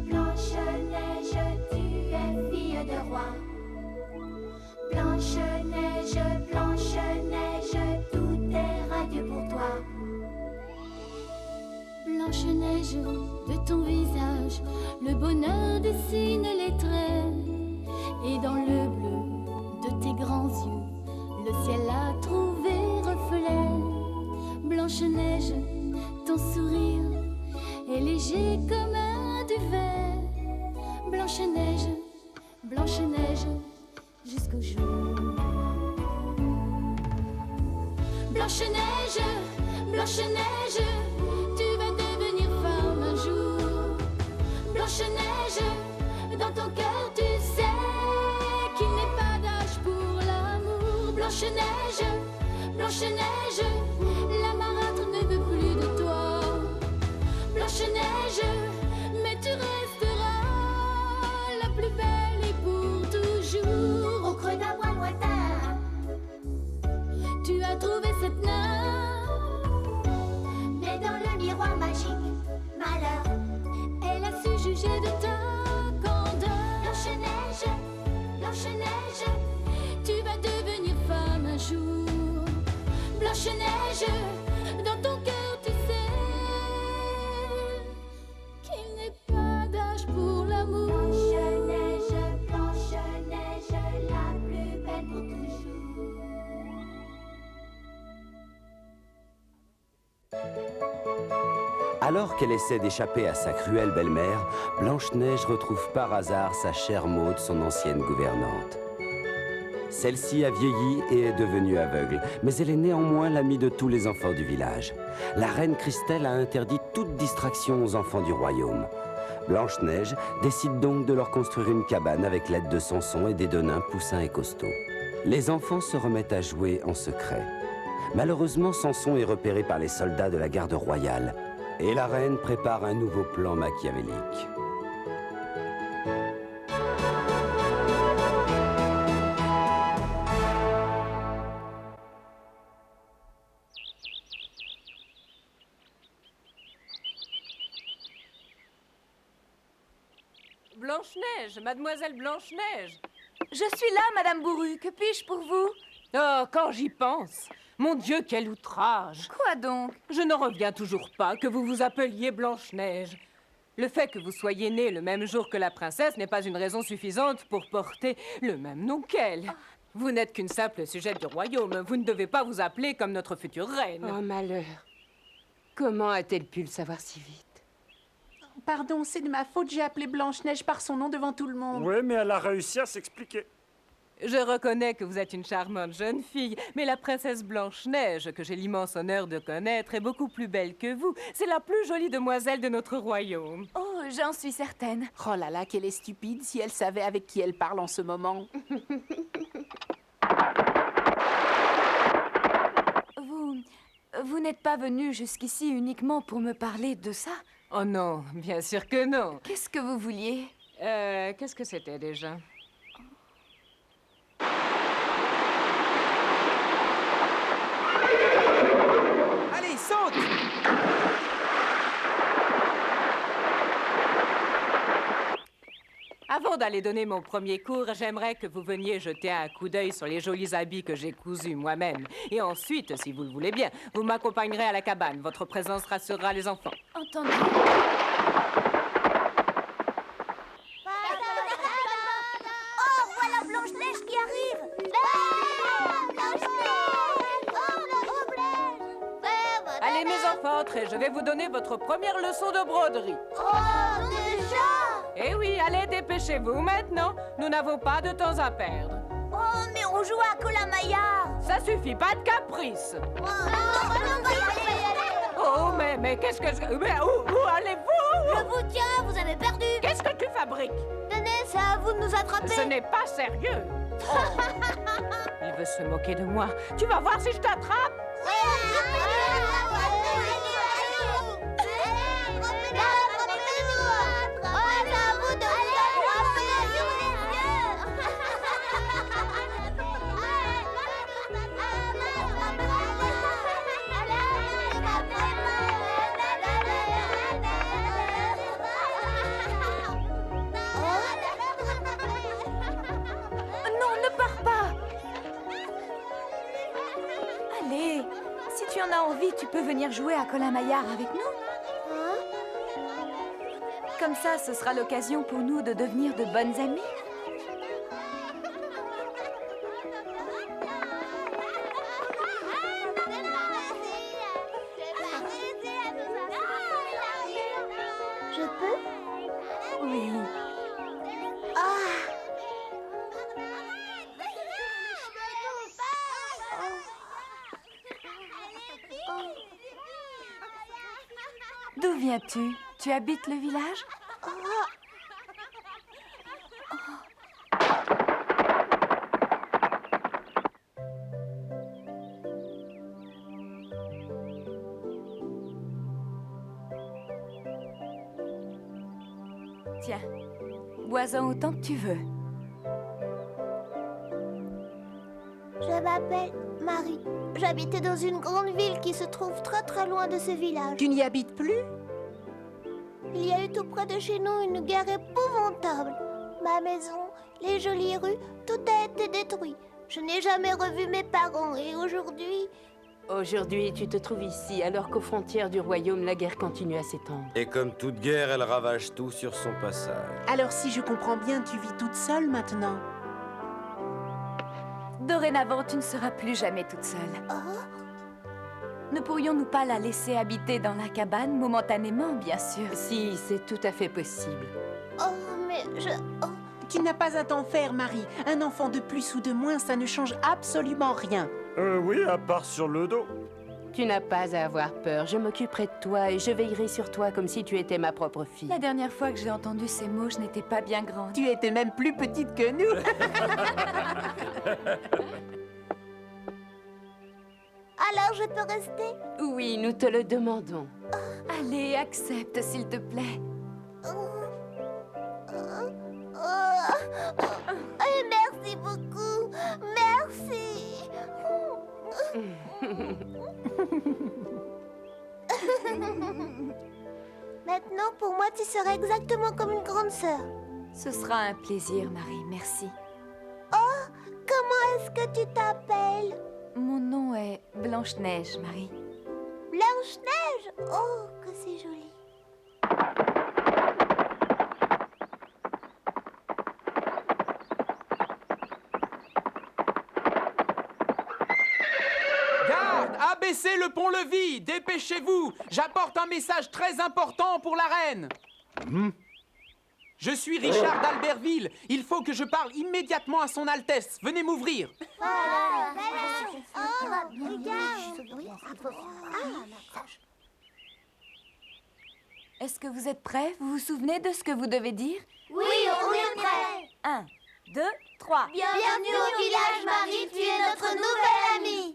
Blanche-Neige, tu es fille de roi. Blanche-Neige, Blanche-Neige, tout est radieux pour toi. Blanche-Neige, de ton visage, le bonheur dessine les traits. Et dans le bleu de tes grands yeux, le ciel a trouvé reflet. Blanche-Neige, ton sourire est léger comme un duvet. Blanche-Neige, Blanche-Neige, jusqu'au jour. Blanche-Neige, Blanche-Neige, tu vas devenir femme un jour. Blanche-Neige, dans ton cœur tu sais qu'il n'est pas d'âge pour l'amour. Blanche-Neige, Blanche-Neige, la marâtre ne veut plus de toi. Blanche-Neige, mais tu resteras la plus belle et pour toujours. Au creux d'un bois lointain, tu as trouvé cette nymphe. mais dans le miroir magique, malheur. Elle a su juger de ta candeur. Blanche-Neige, Blanche-Neige, Tu vas devenir femme un jour. Blanche-Neige, dans ton cœur tu sais qu'il n'est pas d'âge pour l'amour. Blanche-Neige, Blanche-Neige, la plus belle pour toujours. Alors qu'elle essaie d'échapper à sa cruelle belle-mère, Blanche-Neige retrouve par hasard sa chère Maude, son ancienne gouvernante. Celle-ci a vieilli et est devenue aveugle, mais elle est néanmoins l'amie de tous les enfants du village. La reine Christelle a interdit toute distraction aux enfants du royaume. Blanche-Neige décide donc de leur construire une cabane avec l'aide de Samson et des deux nains Poussin et Costaud. Les enfants se remettent à jouer en secret. Malheureusement, Samson est repéré par les soldats de la garde royale. Et la reine prépare un nouveau plan machiavélique. Blanche-Neige, mademoiselle Blanche-Neige. Je suis là, Madame Bourru. Que puis-je pour vous? Oh, quand j'y pense. Mon Dieu, quel outrage. Quoi donc? Je n'en reviens toujours pas que vous vous appeliez Blanche-Neige. Le fait que vous soyez née le même jour que la princesse n'est pas une raison suffisante pour porter le même nom qu'elle. Vous n'êtes qu'une simple sujette du royaume. Vous ne devez pas vous appeler comme notre future reine. Oh, malheur. Comment a-t-elle pu le savoir si vite? Pardon, c'est de ma faute, j'ai appelé Blanche-Neige par son nom devant tout le monde. Oui, mais elle a réussi à s'expliquer. Je reconnais que vous êtes une charmante jeune fille, mais la princesse Blanche-Neige, que j'ai l'immense honneur de connaître, est beaucoup plus belle que vous. C'est la plus jolie demoiselle de notre royaume. Oh, j'en suis certaine. Oh là là, qu'elle est stupide si elle savait avec qui elle parle en ce moment. Vous n'êtes pas venu jusqu'ici uniquement pour me parler de ça? Oh non, bien sûr que non. Qu'est-ce que vous vouliez? Qu'est-ce que c'était déjà? Allez, saute! Avant d'aller donner mon premier cours, j'aimerais que vous veniez jeter un coup d'œil sur les jolis habits que j'ai cousus moi-même. Et ensuite, si vous le voulez bien, vous m'accompagnerez à la cabane. Votre présence rassurera les enfants. Entendu. Oh, voilà Blanche-Neige qui arrive. Allez, mes enfants, je vais vous donner votre première leçon de broderie. Oh, déjà? Eh oui, allez, dépêchez-vous maintenant. Nous n'avons pas de temps à perdre. Oh, mais on joue à Colin-Maillard. Ça suffit, pas de caprice. Oh, non, va y aller. Oh, mais qu'est-ce que je... Mais où allez-vous? Je vous tiens, vous avez perdu. Qu'est-ce que tu fabriques? Tenez, c'est à vous de nous attraper. Ce n'est pas sérieux. Oh. Il veut se moquer de moi. Tu vas voir si je t'attrape. t'as envie, tu peux venir jouer à Colin-Maillard avec nous. Comme ça, ce sera l'occasion pour nous de devenir de bonnes amies. Je peux? Oui. D'où viens-tu? Tu habites le village? Tiens, bois-en autant que tu veux. Je m'appelle Marie. J'habitais dans une grande ville qui se trouve très très loin de ce village. Tu n'y habites plus? Il y a eu tout près de chez nous une guerre épouvantable. Ma maison, les jolies rues, tout a été détruit. Je n'ai jamais revu mes parents et aujourd'hui... Aujourd'hui, tu te trouves ici, alors qu'aux frontières du royaume, la guerre continue à s'étendre. Et comme toute guerre, elle ravage tout sur son passage. Alors si je comprends bien, tu vis toute seule maintenant. Dorénavant, tu ne seras plus jamais toute seule. Ne pourrions-nous pas la laisser habiter dans la cabane, momentanément, bien sûr? Si, c'est tout à fait possible. Oh, mais je... Oh. Tu n'as pas à t'en faire, Marie. Un enfant de plus ou de moins, ça ne change absolument rien. Oui, à part sur le dos. Tu n'as pas à avoir peur, je m'occuperai de toi et je veillerai sur toi comme si tu étais ma propre fille. La dernière fois que j'ai entendu ces mots, je n'étais pas bien grande. Tu étais même plus petite que nous. Alors je peux rester? Oui, nous te le demandons. Allez, accepte, s'il te plaît. Et merci beaucoup. Merci. Maintenant, pour moi, tu seras exactement comme une grande sœur. Ce sera un plaisir, Marie, merci. Comment est-ce que tu t'appelles? Mon nom est Blanche-Neige, Marie. Blanche-Neige? Oh, que c'est joli. Garde! Abaissez le pont-levis! Dépêchez-vous! J'apporte un message très important pour la reine! Je suis Richard d'Albertville. Il faut que je parle immédiatement à son Altesse. Venez m'ouvrir. Est-ce que vous êtes prêts? Vous vous souvenez de ce que vous devez dire? Oui, on est prêts. 1, 2, 3. Bienvenue au village, Marie. Tu es notre nouvelle amie.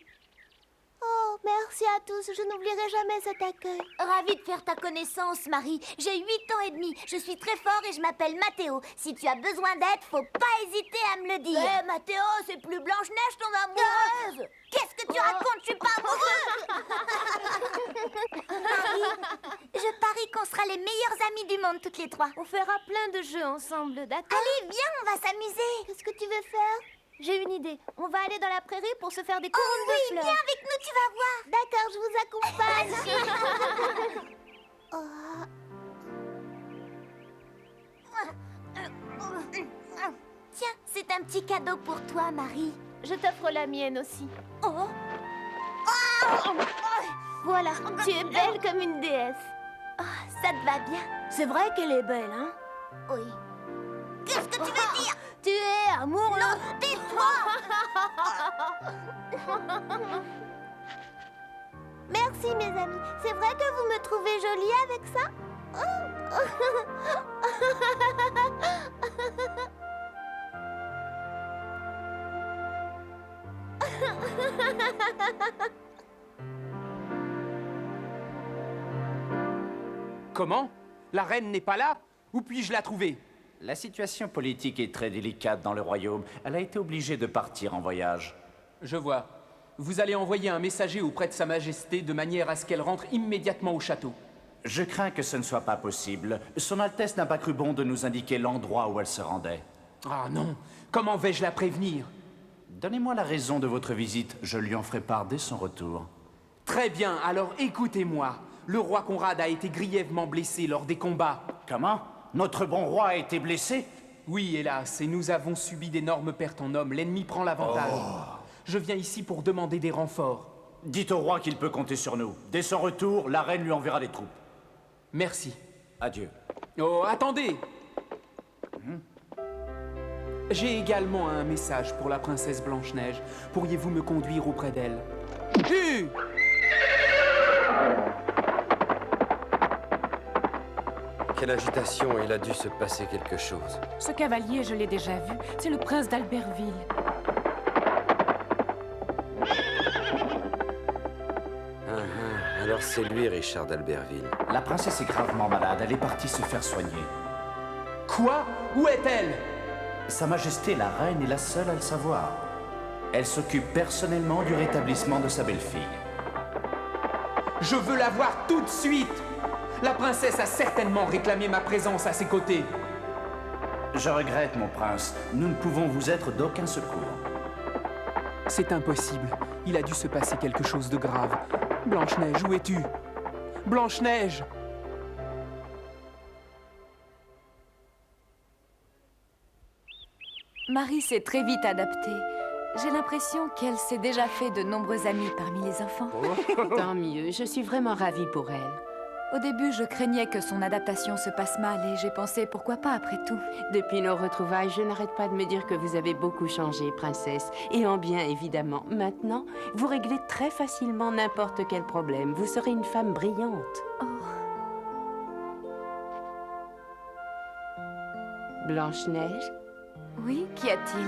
Oh, merci à tous. Je n'oublierai jamais cet accueil. Ravie de faire ta connaissance, Marie. J'ai 8 ans et demi. Je suis très fort et je m'appelle Mathéo. Si tu as besoin d'aide, faut pas hésiter à me le dire. Eh, Mathéo, c'est plus Blanche-Neige, ton amoureuse. Qu'est-ce que tu racontes? Je suis pas amoureuse. Marie, je parie qu'on sera les meilleures amies du monde, toutes les trois. On fera plein de jeux ensemble, d'accord? Allez, viens, on va s'amuser. Qu'est-ce que tu veux faire? J'ai une idée. On va aller dans la prairie pour se faire des couronnes Oh oui, de fleurs. viens avec nous, tu vas voir. D'accord, je vous accompagne. Tiens, c'est un petit cadeau pour toi, Marie. Je t'offre la mienne aussi. Oh. Voilà, tu es belle comme une déesse. Ça te va bien? C'est vrai qu'elle est belle, hein? Oui. Qu'est-ce que tu veux dire? Tu es amoureux. Non, tais-toi. Merci, mes amis. C'est vrai que vous me trouvez jolie avec ça? Comment? La reine n'est pas là? Où puis-je la trouver? La situation politique est très délicate dans le royaume. Elle a été obligée de partir en voyage. Je vois. Vous allez envoyer un messager auprès de Sa Majesté de manière à ce qu'elle rentre immédiatement au château. Je crains que ce ne soit pas possible. Son Altesse n'a pas cru bon de nous indiquer l'endroit où elle se rendait. Ah non! Comment vais-je la prévenir? Donnez-moi la raison de votre visite. Je lui en ferai part dès son retour. Très Très bien, alors écoutez-moi. Le roi Conrad a été grièvement blessé lors des combats. Comment? Notre bon roi a été blessé? Oui, hélas, et nous avons subi d'énormes pertes en hommes. L'ennemi prend l'avantage. Je viens ici pour demander des renforts. Dites au roi qu'il peut compter sur nous. Dès son retour, la reine lui enverra des troupes. Merci. Adieu. Oh, attendez! J'ai également un message pour la princesse Blanche-Neige. Pourriez-vous me conduire auprès d'elle? Quelle agitation, il a dû se passer quelque chose. Ce cavalier, je l'ai déjà vu. C'est le prince d'Albertville. Alors c'est lui, Richard d'Albertville. La princesse est gravement malade. Elle est partie se faire soigner. Quoi? Où est-elle? Sa Majesté la reine est la seule à le savoir. Elle s'occupe personnellement du rétablissement de sa belle-fille. Je veux la voir tout de suite! La princesse a certainement réclamé ma présence à ses côtés. Je regrette, mon prince. Nous ne pouvons vous être d'aucun secours. C'est impossible. Il a dû se passer quelque chose de grave. Blanche-Neige, où es-tu? Blanche-Neige! Marie s'est très vite adaptée. J'ai l'impression qu'elle s'est déjà fait de nombreux amis parmi les enfants. Tant mieux, je suis vraiment ravie pour elle. Au début, je craignais que son adaptation se passe mal et j'ai pensé pourquoi pas après tout. Depuis nos retrouvailles, je n'arrête pas de me dire que vous avez beaucoup changé, princesse. Et en bien, évidemment. Maintenant, vous réglez très facilement n'importe quel problème. Vous serez une femme brillante. Oh. Blanche-Neige, Oui, qu'y a-t-il?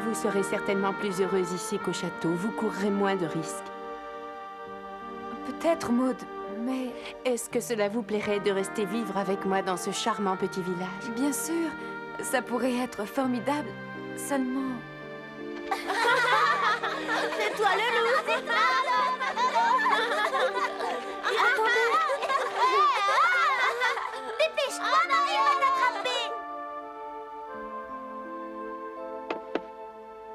vous serez certainement plus heureuse ici qu'au château. Vous courrez moins de risques. Peut-être, Maud, mais... Est-ce que cela vous plairait de rester vivre avec moi dans ce charmant petit village? Bien sûr, ça pourrait être formidable. Seulement... C'est toi le loup, c'est toi. Dépêche-toi, Marie va t'attraper.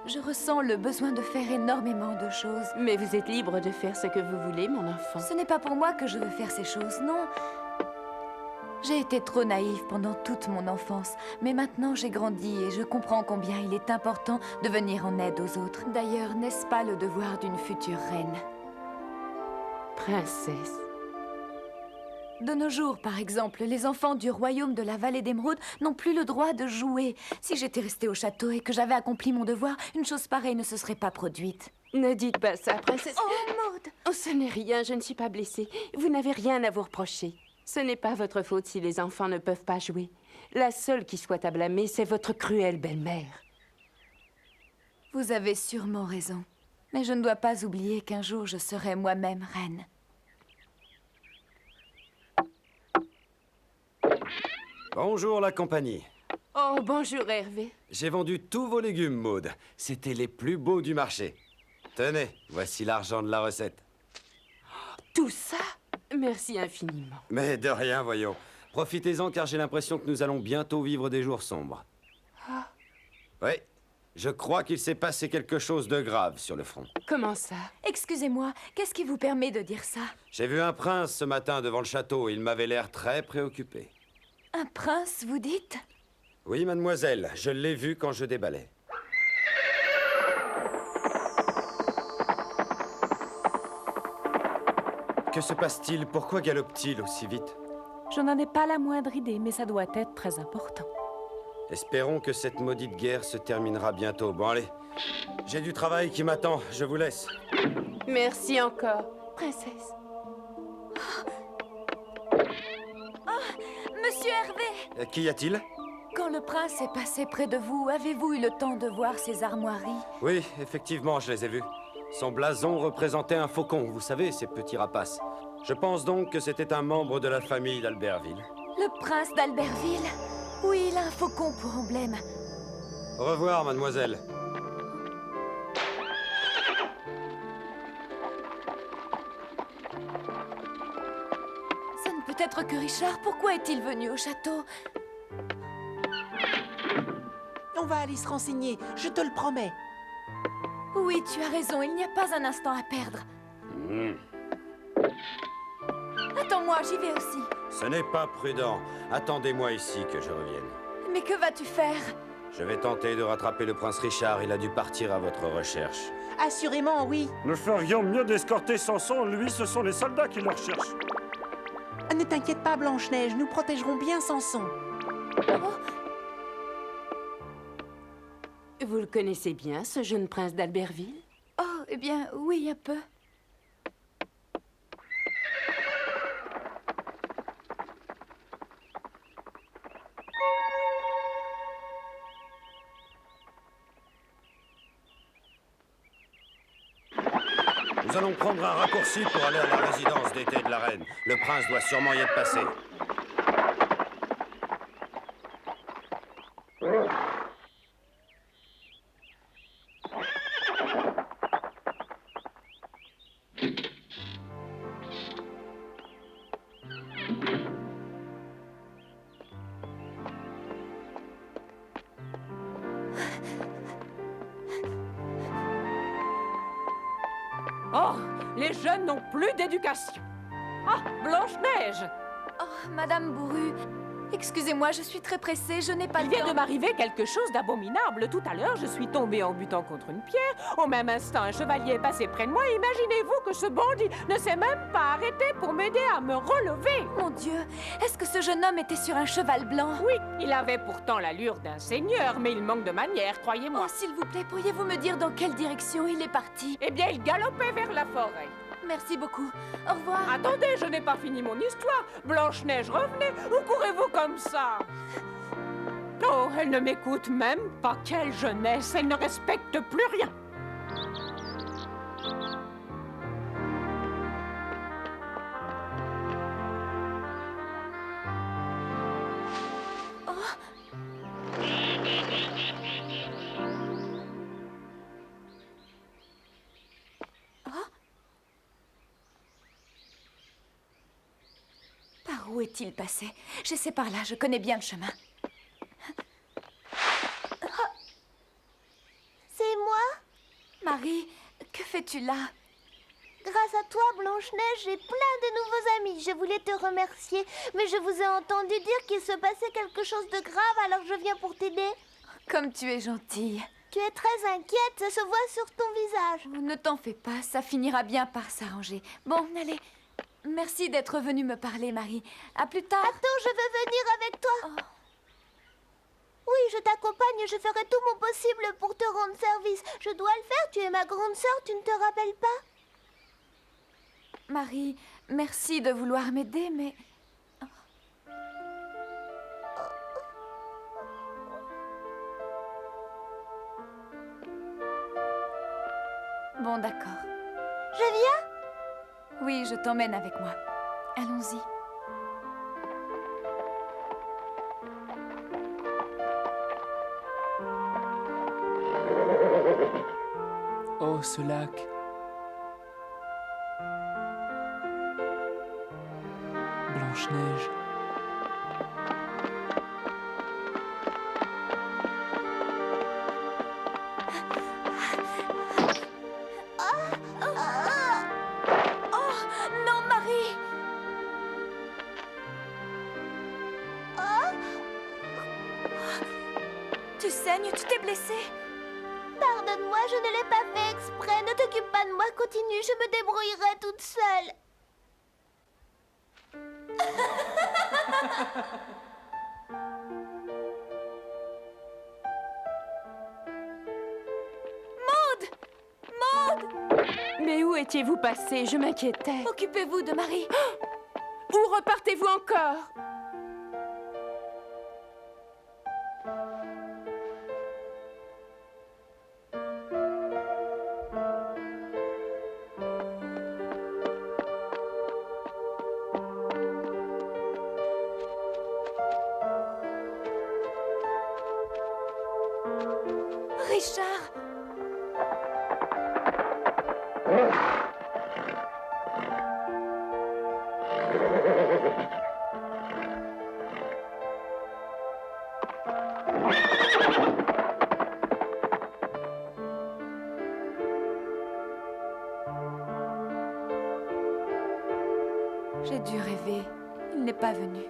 Je ressens le besoin de faire énormément de choses. Mais vous êtes libre de faire ce que vous voulez, mon enfant. Ce n'est pas pour moi que je veux faire ces choses, non. J'ai été trop naïve pendant toute mon enfance, mais maintenant j'ai grandi et je comprends combien il est important de venir en aide aux autres. D'ailleurs, n'est-ce pas le devoir d'une future reine? Princesse. De nos jours, par exemple, les enfants du royaume de la vallée d'Émeraude n'ont plus le droit de jouer. Si j'étais restée au château et que j'avais accompli mon devoir, une chose pareille ne se serait pas produite. Ne dites pas ça, princesse. Oh, Maud! Oh, ce n'est rien, je ne suis pas blessée. Vous n'avez rien à vous reprocher. Ce n'est pas votre faute si les enfants ne peuvent pas jouer. La seule qui soit à blâmer, c'est votre cruelle belle-mère. Vous avez sûrement raison. Mais je ne dois pas oublier qu'un jour je serai moi-même reine. Bonjour la compagnie. Oh, bonjour Hervé. J'ai vendu tous vos légumes, Maud. C'étaient les plus beaux du marché. Tenez, voici l'argent de la recette. Tout ça? Merci infiniment. Mais de rien, voyons. Profitez-en car j'ai l'impression que nous allons bientôt vivre des jours sombres. Oui, je crois qu'il s'est passé quelque chose de grave sur le front. Comment ça? Excusez-moi, qu'est-ce qui vous permet de dire ça? J'ai vu un prince ce matin devant le château. Il m'avait l'air très préoccupé. Un prince, vous dites? Oui, mademoiselle, je l'ai vu quand je déballais. Que se passe-t-il? Pourquoi galope-t-il aussi vite? Je n'en ai pas la moindre idée, mais ça doit être très important. Espérons que cette maudite guerre se terminera bientôt. Bon, allez, j'ai du travail qui m'attend. Je vous laisse. Merci encore, princesse. Monsieur Hervé! Qu'y a-t-il? Quand le prince est passé près de vous, avez-vous eu le temps de voir ses armoiries? Oui, effectivement, je les ai vus. Son blason représentait un faucon, vous savez, ces petits rapaces. Je pense donc que c'était un membre de la famille d'Albertville. Le prince d'Albertville? Oui, il a un faucon pour emblème. Au revoir, mademoiselle. Ça ne peut être que Richard. Pourquoi est-il venu au château? On va aller se renseigner, je te le promets. Oui, tu as raison, il n'y a pas un instant à perdre. Attends-moi, j'y vais aussi. Ce n'est pas prudent. Attendez-moi ici que je revienne. Mais que vas-tu faire? Je vais tenter de rattraper le prince Richard. Il a dû partir à votre recherche. Assurément, oui. Nous ferions mieux d'escorter Samson. Lui, ce sont les soldats qui le recherchent. Ah, ne t'inquiète pas, Blanche-Neige, nous protégerons bien Samson. Vous le connaissez bien, ce jeune prince d'Albertville? Oh, eh bien, oui, un peu. Nous allons prendre un raccourci pour aller à la résidence d'été de la reine. Le prince doit sûrement y être passé. Oh, les jeunes n'ont plus d'éducation. Ah, Blanche-Neige! Oh, Madame Bourru, excusez-moi, je suis très pressée, je n'ai pas Il le vient temps. de m'arriver quelque chose d'abominable. Tout à l'heure, je suis tombée en butant contre une pierre. Au même instant, un chevalier est passé près de moi. Imaginez-vous que ce bandit ne s'est même pas arrêté pour m'aider à me relever. Mon Dieu, est-ce que ce jeune homme était sur un cheval blanc? Oui, il avait pourtant l'allure d'un seigneur, mais il manque de manières, croyez-moi. Oh, s'il vous plaît, pourriez-vous me dire dans quelle direction il est parti? Eh bien, il galopait vers la forêt. Merci beaucoup. Au revoir. Attendez, je n'ai pas fini mon histoire. Blanche-Neige, revenez. Où courez-vous comme ça? Oh, elle ne m'écoute même pas. Quelle jeunesse. Elle ne respecte plus rien. Par où est-il passé? J'essaie par là, je connais bien le chemin. C'est moi? Marie, que fais-tu là? Grâce à toi, Blanche-Neige, j'ai plein de nouveaux amis. Je voulais te remercier, mais je vous ai entendu dire qu'il se passait quelque chose de grave, alors je viens pour t'aider. Comme tu es gentille. Tu es très inquiète, ça se voit sur ton visage. Oh, ne t'en fais pas, ça finira bien par s'arranger. Bon, allez. Merci d'être venue me parler, Marie. À plus tard. Attends, je veux venir avec toi. Oui, je t'accompagne, je ferai tout mon possible pour te rendre service. Je dois le faire, tu es ma grande sœur, tu ne te rappelles pas? Marie, merci de vouloir m'aider, mais... Bon, d'accord. Je viens? Oui, je t'emmène avec moi. Allons-y. Oh, ce lac. Blanche-Neige. Oh, non, Marie! Tu saignes, tu t'es blessée? Pardonne-moi, je ne l'ai pas fait exprès. Ne t'occupe pas de moi, continue, je me débrouillerai toute seule. Maud! Maud! Mais où étiez-vous passé? Je m'inquiétais. Occupez-vous de Marie. Où repartez-vous encore? Richard! J'ai dû rêver. Il n'est pas venu.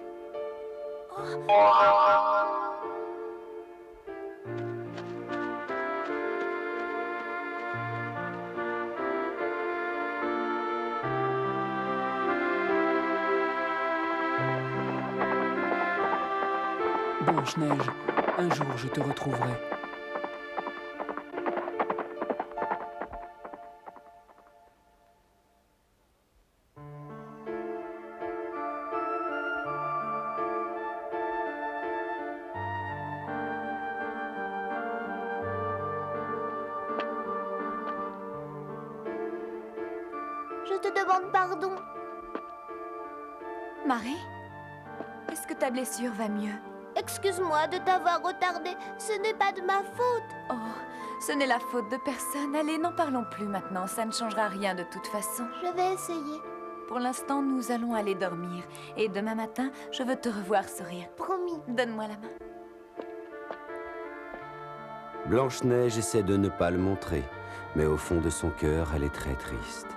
Blanche-Neige, un jour je te retrouverai. Je te demande pardon. Marie, est-ce que ta blessure va mieux? Excuse-moi de t'avoir retardé. Ce n'est pas de ma faute. Oh, ce n'est la faute de personne. Allez, n'en parlons plus maintenant. Ça ne changera rien de toute façon. Je vais essayer. Pour l'instant, nous allons aller dormir. Et demain matin, je veux te revoir sourire. Promis. Donne-moi la main. Blanche-Neige essaie de ne pas le montrer, mais au fond de son cœur, elle est très triste.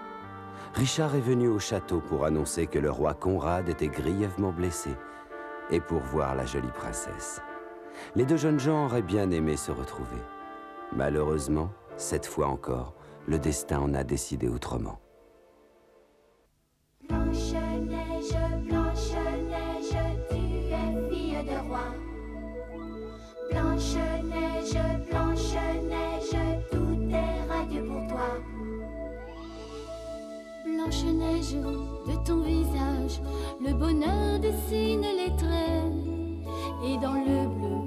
Richard est venu au château pour annoncer que le roi Conrad était grièvement blessé et pour voir la jolie princesse. Les deux jeunes gens auraient bien aimé se retrouver. Malheureusement, cette fois encore, le destin en a décidé autrement. Blanche-Neige, Blanche-Neige, tu es fille de roi. Blanche-Neige, Blanche-Neige, tout est radieux pour toi. Blanche-Neige, de ton visage, le bonheur dessine les traits. Et dans le bleu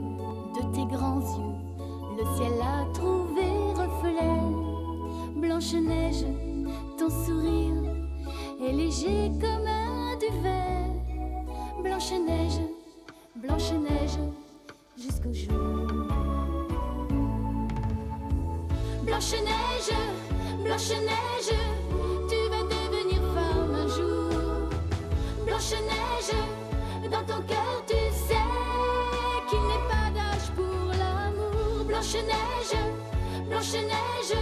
de tes grands yeux, le ciel a trouvé reflet. Blanche-Neige, ton sourire est léger comme un duvet. Blanche-Neige, Blanche-Neige, jusqu'au jour. Blanche-Neige, Blanche-Neige, tu vas devenir femme un jour. Blanche-Neige, dans ton cœur tu sais qu'il n'est pas d'âge pour l'amour. Blanche-Neige, Blanche-Neige,